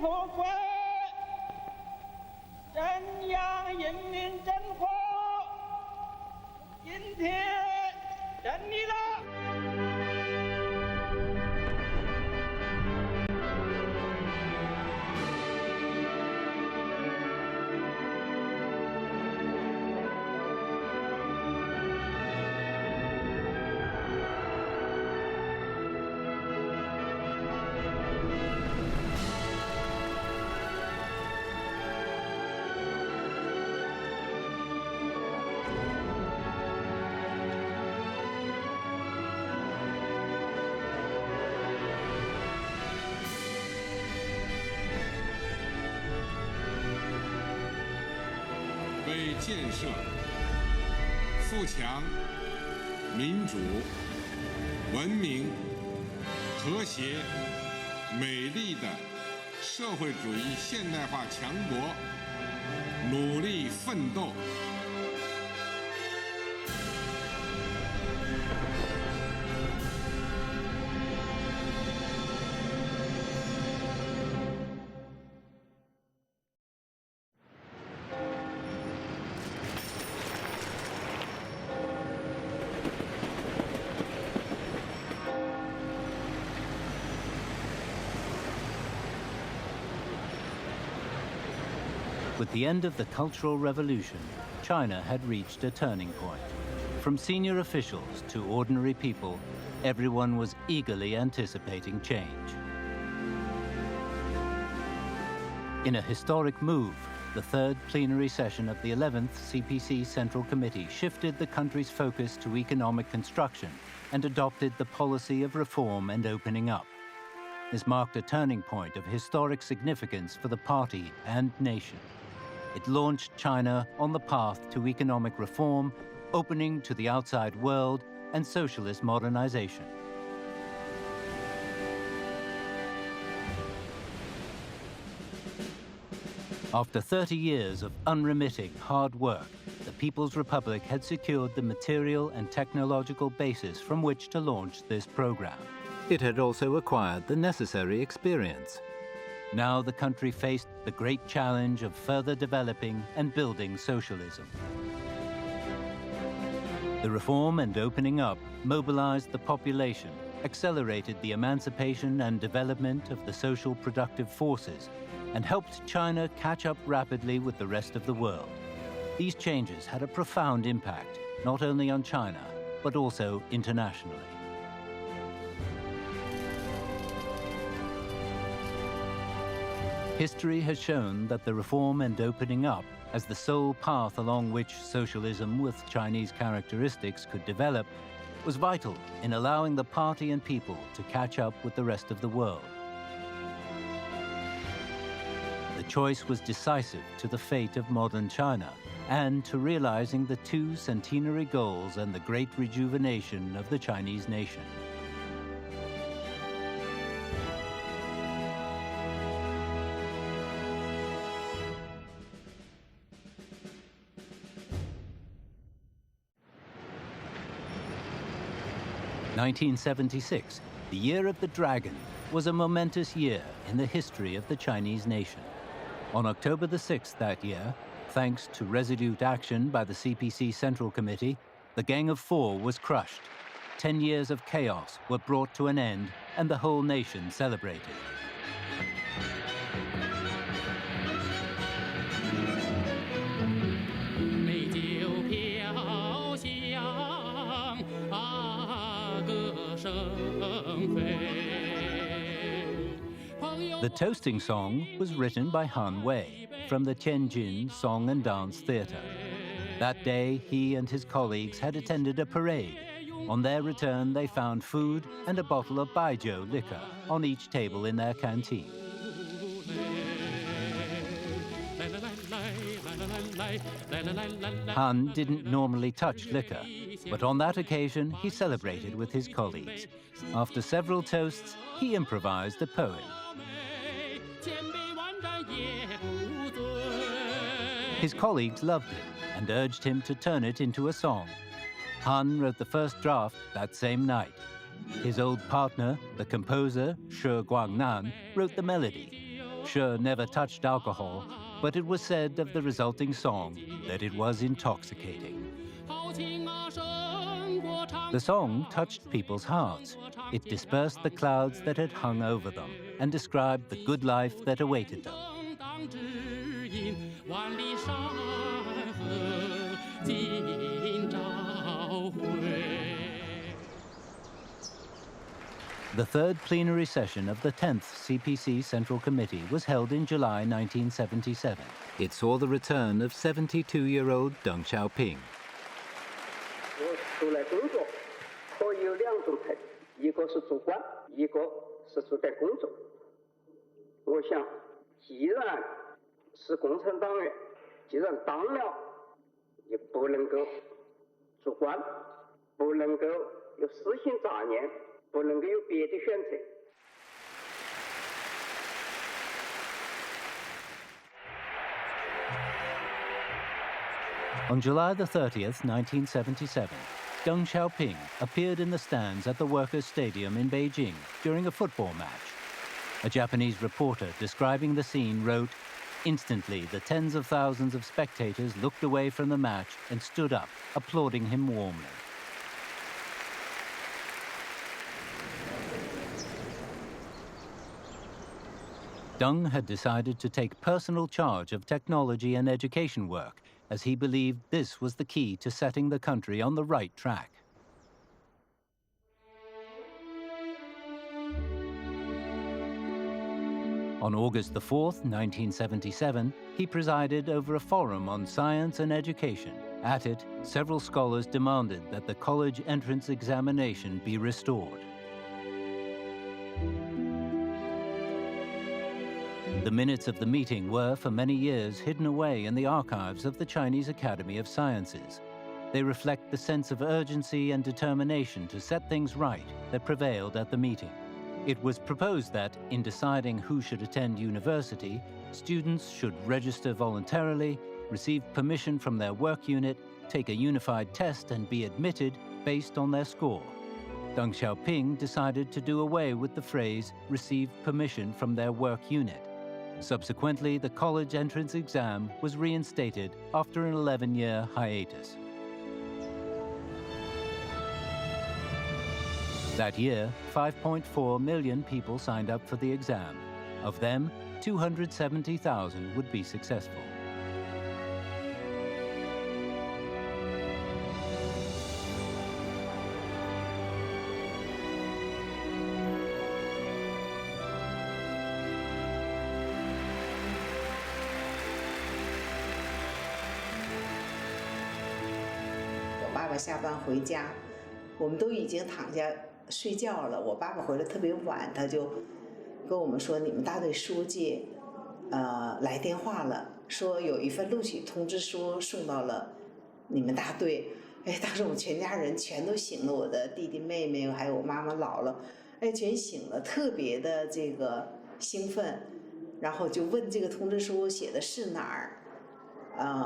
富贵，真阳人民真火，今天等你了。为建设富强、民主、文明、和谐、美丽的社会主义现代化强国努力奋斗。With the end of the Cultural Revolution, China had reached a turning point. From senior officials to ordinary people, everyone was eagerly anticipating change. In a historic move, the third plenary session of the 11th CPC Central Committee shifted the country's focus to economic construction and adopted the policy of reform and opening up. This marked a turning point of historic significance for the party and nation. It launched China on the path to economic reform, opening to the outside world, and socialist modernization. After 30 years of unremitting hard work, the People's Republic had secured the material and technological basis from which to launch this program. It had also acquired the necessary experience. Now the country faced the great challenge of further developing and building socialism. The reform and opening up mobilized the population, accelerated the emancipation and development of the social productive forces, and helped China catch up rapidly with the rest of the world. These changes had a profound impact, not only on China, but also internationally. History has shown that the reform and opening up as the sole path along which socialism with Chinese characteristics could develop was vital in allowing the party and people to catch up with the rest of the world. The choice was decisive to the fate of modern China and to realizing the two centenary goals and the great rejuvenation of the Chinese nation. In 1976, the Year of the Dragon, was a momentous year in the history of the Chinese nation. On October the 6th that year, thanks to resolute action by the CPC Central Committee, the Gang of Four was crushed. 10 years of chaos were brought to an end, and the whole nation celebrated. The toasting song was written by Han Wei from the Tianjin Song and Dance Theatre. That day, he and his colleagues had attended a parade. On their return, they found food and a bottle of baijiu liquor on each table in their canteen. Han didn't normally touch liquor, but on that occasion, he celebrated with his colleagues. After several toasts, he improvised a poem. His colleagues loved it and urged him to turn it into a song. Han wrote the first draft that same night. His old partner, the composer Shi Guangnan, wrote the melody. She never touched alcohol, but it was said of the resulting song that it was intoxicating. The song touched people's hearts. It dispersed the clouds that had hung over them and described the good life that awaited them. The third plenary session of the 10th CPC Central Committee was held in July 1977. It saw the return of 72-year-old Deng Xiaoping. 出来工作可以有两种态度，一个是主观，一个是出来工作。我想，既然是共产党员，既然当了，也不能够主观，不能够有私心杂念，不能够有别的选择。 On July the 30th, 1977, Deng Xiaoping appeared in the stands at the Workers' Stadium in Beijing during a football match. A Japanese reporter describing the scene wrote, "Instantly, the tens of thousands of spectators looked away from the match and stood up, applauding him warmly." Deng had decided to take personal charge of technology and education work, as he believed this was the key to setting the country on the right track. On August the 4th, 1977, he presided over a forum on science and education. At it, several scholars demanded that the college entrance examination be restored. The minutes of the meeting were, for many years, hidden away in the archives of the Chinese Academy of Sciences. They reflect the sense of urgency and determination to set things right that prevailed at the meeting. It was proposed that, in deciding who should attend university, students should register voluntarily, receive permission from their work unit, take a unified test, and be admitted based on their score. Deng Xiaoping decided to do away with the phrase, "receive permission from their work unit." Subsequently, the college entrance exam was reinstated after an 11-year hiatus. That year, 5.4 million people signed up for the exam. Of them, 270,000 would be successful. My father 下班回家，我们都已经躺下睡觉了。我爸爸回来特别晚，他就跟我们说：“你们大队书记，来电话了，说有一份录取通知书送到了你们大队。”哎，当时我们全家人全都醒了，我的弟弟妹妹还有我妈妈姥姥，哎，全醒了，特别的这个兴奋，然后就问这个通知书写的是哪儿。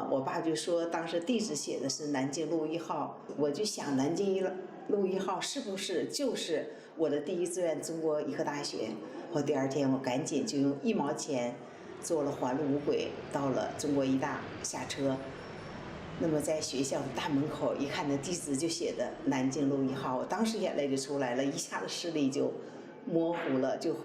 我爸就说当时地址写的是南京路1号，我就想南京路1号是不是就是我的第一志愿中国医科大学？我第二天我赶紧就用1毛钱坐了环路5轨到了中国医大下车。那么在学校的大门口一看，那地址就写的南京路1号，我当时眼泪就出来了，一下子视力就模糊了，就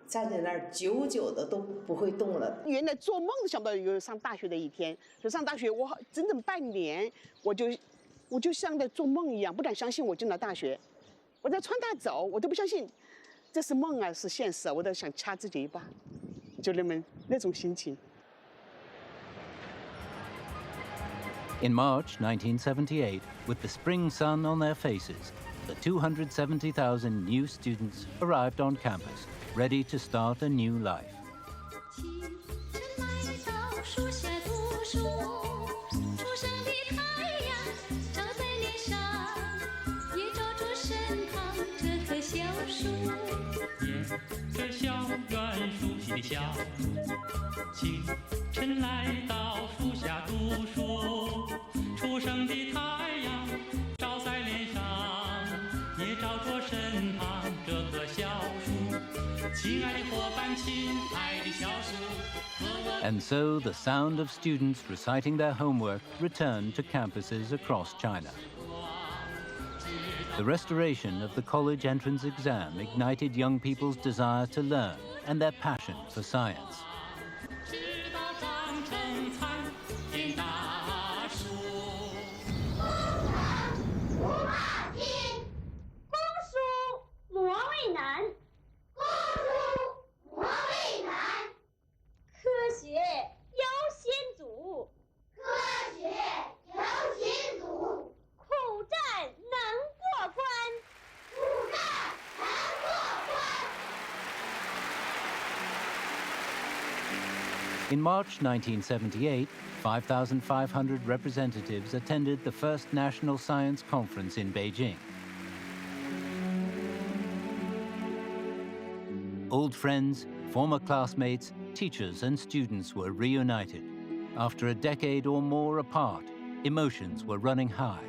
站在那儿久久的都不会动了。原来做梦都想不到有上大学的一天。就上大学，我整整半年，我就像在做梦一样，不敢相信我进了大学。我在川大走，我都不相信这是梦啊，是现实啊，我都想掐自己一把，就那种心情。In March 1978, with the spring sun on their faces, the 270,000 new students arrived on campus, ready to start a new life. And so the sound of students reciting their homework returned to campuses across China. The restoration of the college entrance exam ignited young people's desire to learn and their passion for science. In March 1978, 5,500 representatives attended the first National Science Conference in Beijing. Old friends, former classmates, teachers and students were reunited. After a decade or more apart, emotions were running high.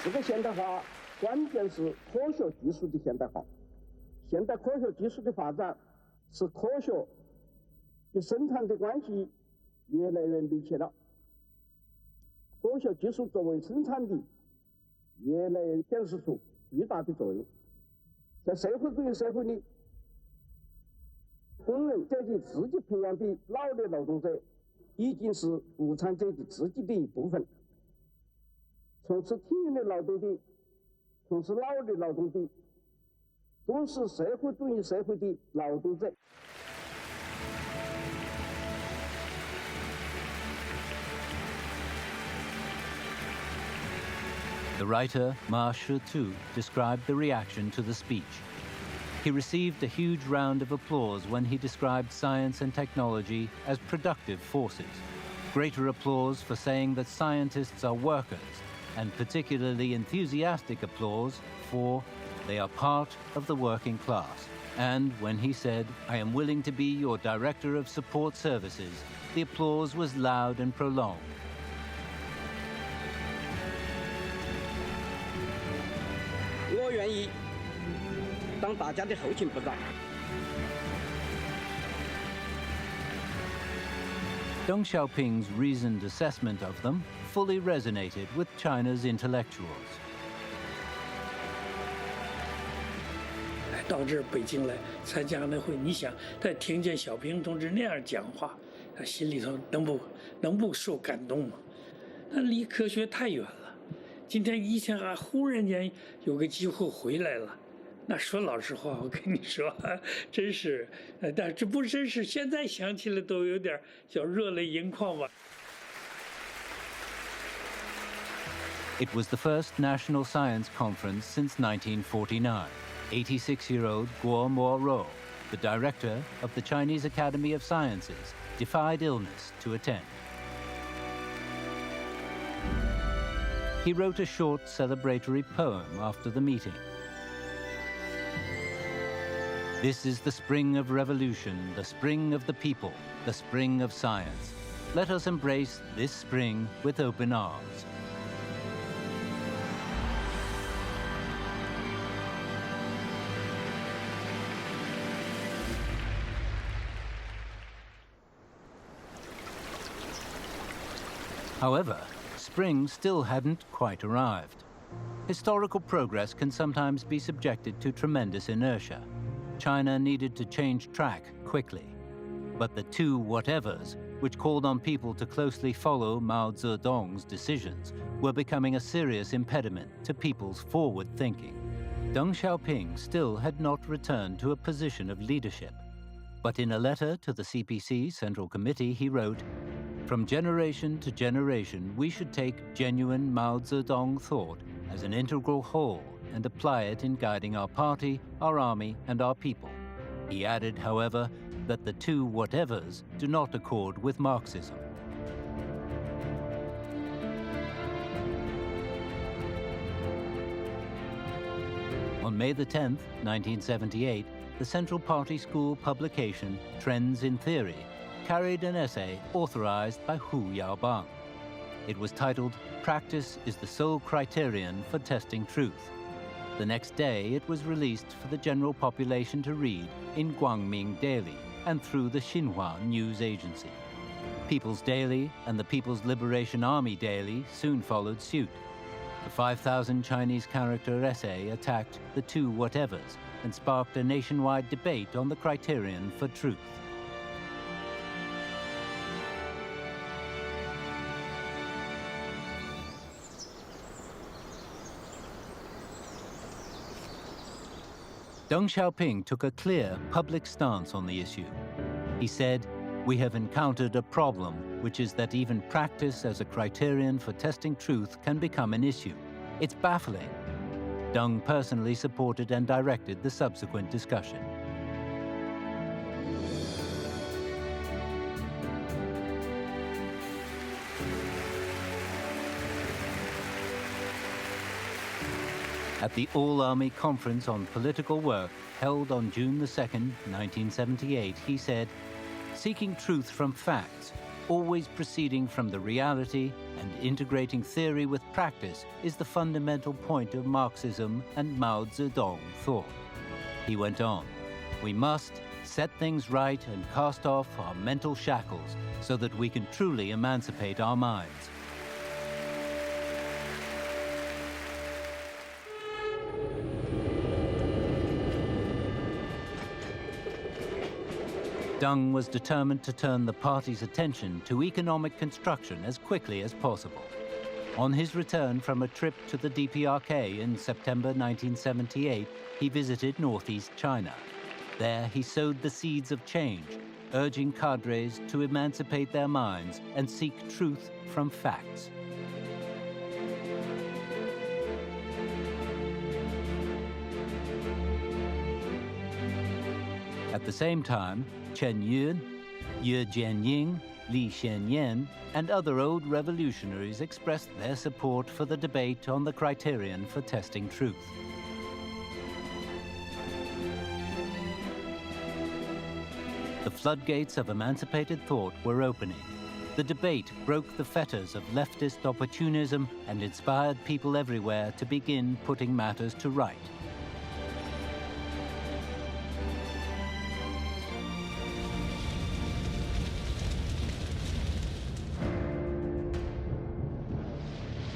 这个现代化关键是科学技术的现代化。现代科学技术的发展使科学与生产的关系越来越密切了。科学技术作为生产力，越来越显示出巨大的作用。在社会主义社会里，工人阶级自己培养的脑力劳动者，已经是无产阶级自己的一部分。从事体力劳动的，从事脑力劳动的，都是社会主义社会的劳动者。The writer Ma Shi-tu described the reaction to the speech. He received a huge round of applause when he described science and technology as productive forces. Greater applause for saying that scientists are workers, and particularly enthusiastic applause for they are part of the working class. And when he said, "I am willing to be your director of support services," the applause was loud and prolonged. 我愿意当大家的后勤部长。Deng Xiaoping's reasoned assessment of them fully resonated with China's intellectuals. 到这儿北京来参加那会，你想他听见小平同志那样讲话，他心里头能不受感动吗？那离科学太远了。今天以前还忽然间有个机会回来了，那说老实话，我跟你说，真是，但这不真是现在想起来都有点小热泪盈眶吧。It was the first National Science Conference since 1949. 86-year-old Guo Mo, the director of the Chinese Academy of Sciences, defied illness to attend. He wrote a short celebratory poem after the meeting. This is the spring of revolution, the spring of the people, the spring of science. Let us embrace this spring with open arms. However, spring still hadn't quite arrived. Historical progress can sometimes be subjected to tremendous inertia. China needed to change track quickly. But the two whatevers, which called on people to closely follow Mao Zedong's decisions, were becoming a serious impediment to people's forward thinking. Deng Xiaoping still had not returned to a position of leadership. But in a letter to the CPC Central Committee, he wrote, From generation to generation, we should take genuine Mao Zedong thought as an integral whole and apply it in guiding our party, our army, and our people. He added, however, that the two whatevers do not accord with Marxism. On May the 10th, 1978, the Central Party School publication Trends in Theory carried an essay authorized by Hu Yaobang. It was titled, "Practice is the Sole Criterion for Testing Truth." The next day, it was released for the general population to read in Guangming Daily and through the Xinhua News Agency. People's Daily and the People's Liberation Army Daily soon followed suit. The 5,000 Chinese character essay attacked the two whatevers and sparked a nationwide debate on the criterion for truth. Deng Xiaoping took a clear public stance on the issue. He said, "We have encountered a problem, which is that even practice as a criterion for testing truth can become an issue. It's baffling." Deng personally supported and directed the subsequent discussion. At the All-Army Conference on Political Work, held on June 2, 1978, he said, "Seeking truth from facts, always proceeding from the reality and integrating theory with practice is the fundamental point of Marxism and Mao Zedong thought." He went on, "We must set things right and cast off our mental shackles so that we can truly emancipate our minds." Deng was determined to turn the party's attention to economic construction as quickly as possible. On his return from a trip to the DPRK in September 1978, he visited northeast China. There he sowed the seeds of change, urging cadres to emancipate their minds and seek truth from facts. At the same time, Chen Yun, Ye Jianying, Li Xianyan, and other old revolutionaries expressed their support for the debate on the criterion for testing truth. The floodgates of emancipated thought were opening. The debate broke the fetters of leftist opportunism and inspired people everywhere to begin putting matters to right.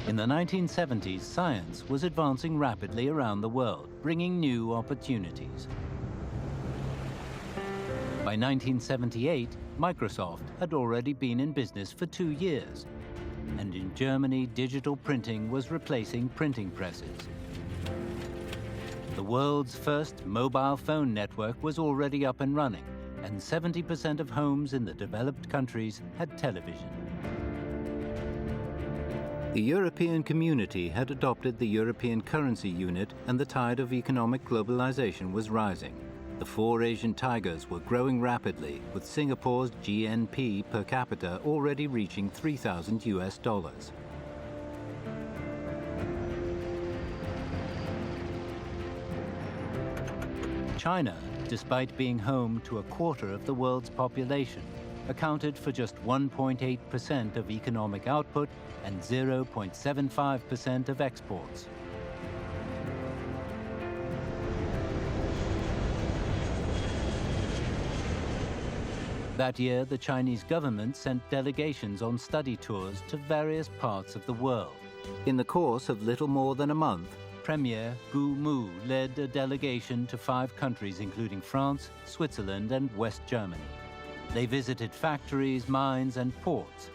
In the 1970s, science was advancing rapidly around the world, bringing new opportunities. By 1978, Microsoft had already been in business for 2 years, and in Germany, digital printing was replacing printing presses. The world's first mobile phone network was already up and running, and 70% of homes in the developed countries had television. The European community had adopted the European currency unit, and the tide of economic globalization was rising. The 4 Asian tigers were growing rapidly, with Singapore's GNP per capita already reaching $3,000. China, despite being home to a quarter of the world's population, accounted for just 1.8% of economic output and 0.75% of exports. That year, the Chinese government sent delegations on study tours to various parts of the world. In the course of little more than a month, Premier Gu Mu led a delegation to 5 countries, including France, Switzerland, and West Germany. They visited factories, mines, and ports.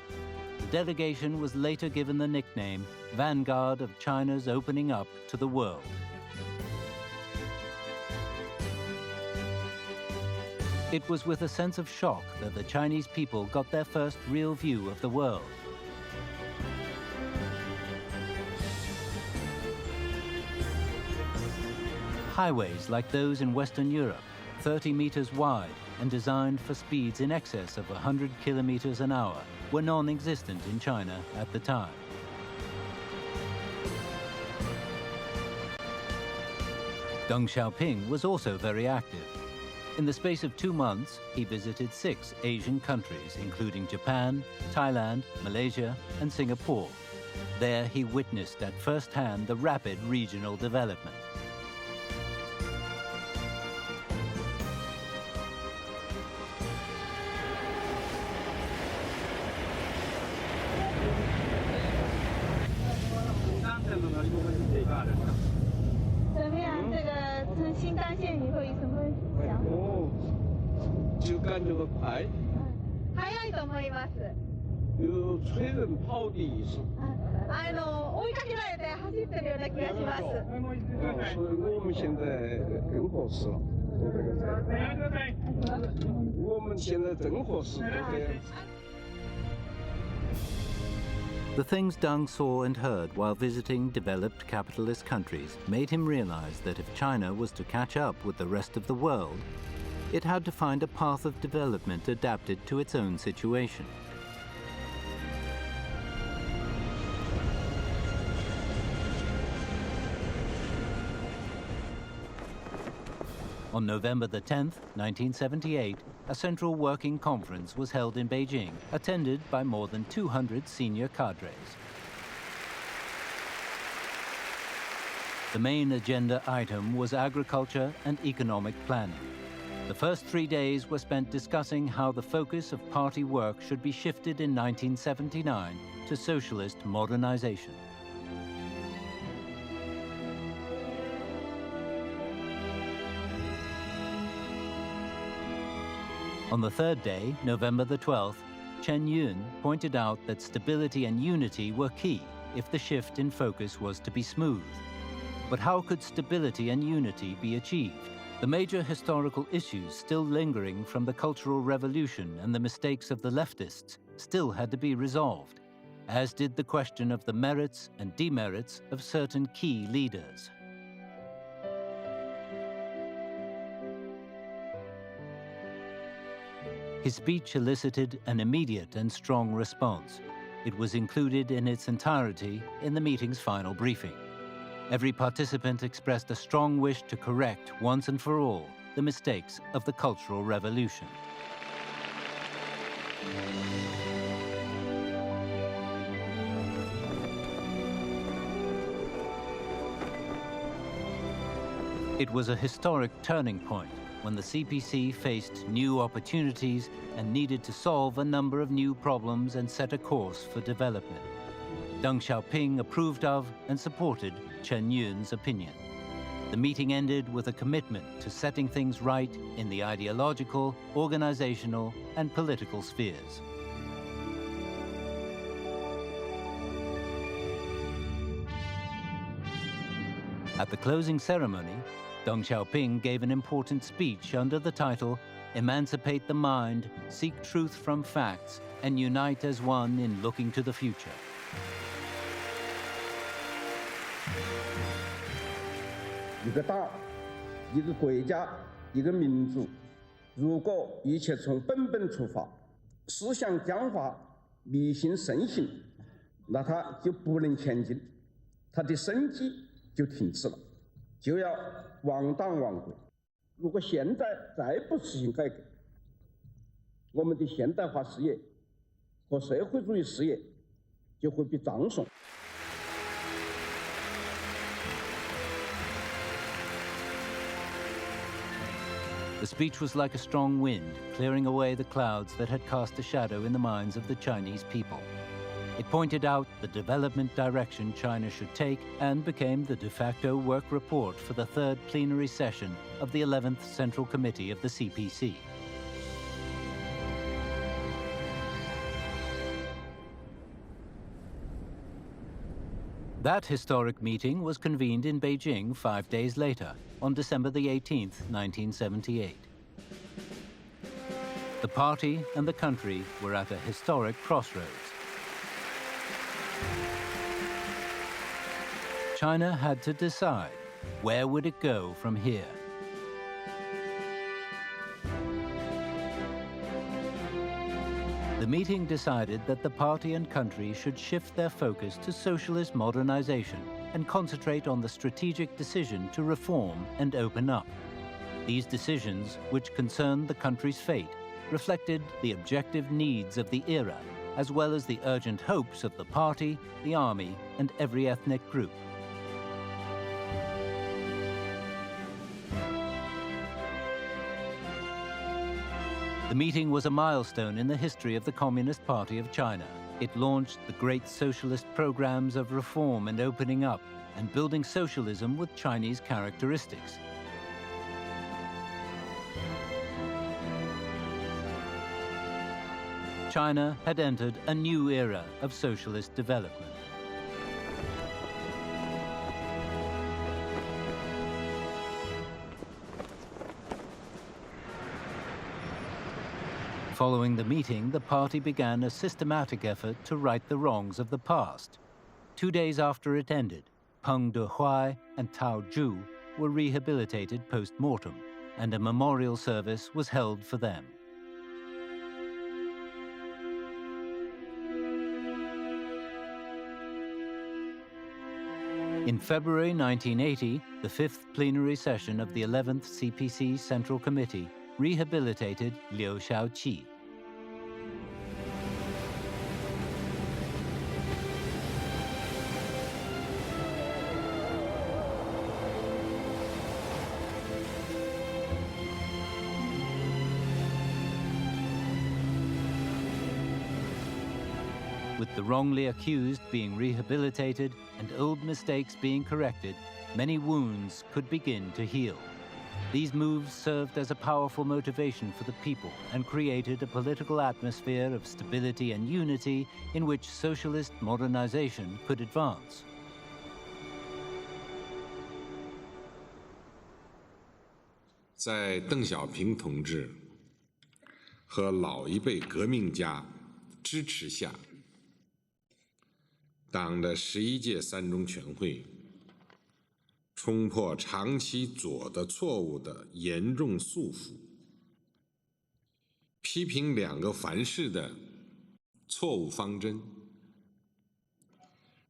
The delegation was later given the nickname Vanguard of China's opening up to the world. It was with a sense of shock that the Chinese people got their first real view of the world. Highways like those in Western Europe, 30 meters wide and designed for speeds in excess of 100 kilometers an hour, were non-existent in China at the time. Deng Xiaoping was also very active. In the space of 2 months, he visited 6 Asian countries, including Japan, Thailand, Malaysia, and Singapore. There he witnessed at first hand the rapid regional development. The things Deng saw and heard while visiting developed capitalist countries made him realize that if China was to catch up with the rest of the world, it had to find a path of development adapted to its own situation. On November the 10th, 1978, a central working conference was held in Beijing, attended by more than 200 senior cadres. The main agenda item was agriculture and economic planning. The first 3 days were spent discussing how the focus of party work should be shifted in 1979 to socialist modernization. On the third day, November the 12th, Chen Yun pointed out that stability and unity were key if the shift in focus was to be smooth. But how could stability and unity be achieved? The major historical issues still lingering from the Cultural Revolution and the mistakes of the leftists still had to be resolved, as did the question of the merits and demerits of certain key leaders. His speech elicited an immediate and strong response. It was included in its entirety in the meeting's final briefing. Every participant expressed a strong wish to correct once and for all the mistakes of the Cultural Revolution. It was a historic turning point when the CPC faced new opportunities and needed to solve a number of new problems and set a course for development. Deng Xiaoping approved of and supported Chen Yun's opinion. The meeting ended with a commitment to setting things right in the ideological, organizational, and political spheres. At the closing ceremony, Deng Xiaoping gave an important speech under the title, "Emancipate the Mind, Seek Truth from Facts, and Unite as One in Looking to the Future."一个党、一个国家、一个民族，如果一切从本本出发，思想僵化、迷信盛行，那它就不能前进，它的生机就停止了，就要亡党亡国。如果现在再不实行改革，我们的现代化事业和社会主义事业就会被葬送。The speech was like a strong wind, clearing away the clouds that had cast a shadow in the minds of the Chinese people. It pointed out the development direction China should take and became the de facto work report for the third plenary session of the 11th Central Committee of the CPC. That historic meeting was convened in Beijing 5 days later, on December the 18th, 1978. The party and the country were at a historic crossroads. China had to decide, where would it go from here? The meeting decided that the party and country should shift their focus to socialist modernization and concentrate on the strategic decision to reform and open up. These decisions, which concerned the country's fate, reflected the objective needs of the era, as well as the urgent hopes of the party, the army, and every ethnic group. The meeting was a milestone in the history of the Communist Party of China. It launched the great socialist programs of reform and opening up, and building socialism with Chinese characteristics. China had entered a new era of socialist development. Following the meeting, the party began a systematic effort to right the wrongs of the past. 2 days after it ended, Peng Dehuai and Tao Zhu were rehabilitated post-mortem, and a memorial service was held for them. In February 1980, the 5th plenary session of the 11th CPC Central Committee rehabilitated Liu Shaoqi. With the wrongly accused being rehabilitated and old mistakes being corrected, many wounds could begin to heal. These moves served as a powerful motivation for the people and created a political atmosphere of stability and unity in which socialist modernization could advance.在邓小平同志和老一辈革命家支持下，党的11届三中全会冲破长期左的错误的严重束缚，批评两个凡是的错误方针，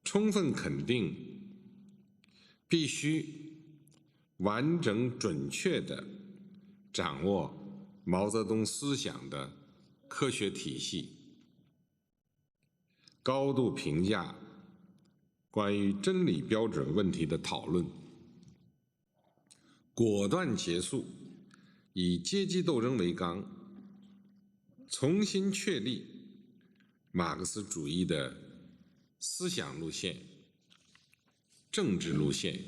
充分肯定必须完整准确地掌握毛泽东思想的科学体系，高度评价关于真理标准问题的讨论，果断结束以阶级斗争为纲，重新确立马克思主义的思想路线、政治路线、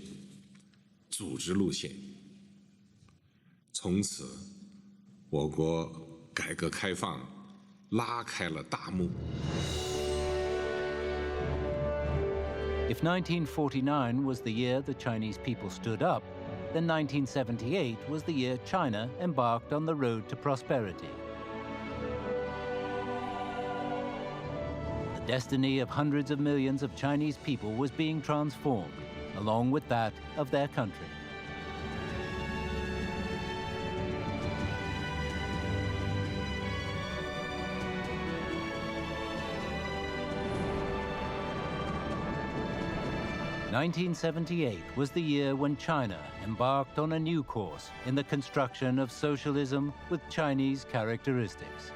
组织路线。从此，我国改革开放拉开了大幕。If 1949 was the year the Chinese people stood up, then 1978 was the year China embarked on the road to prosperity. The destiny of hundreds of millions of Chinese people was being transformed, along with that of their country. (1978) was the year when China embarked on a new course in the construction of socialism with Chinese characteristics.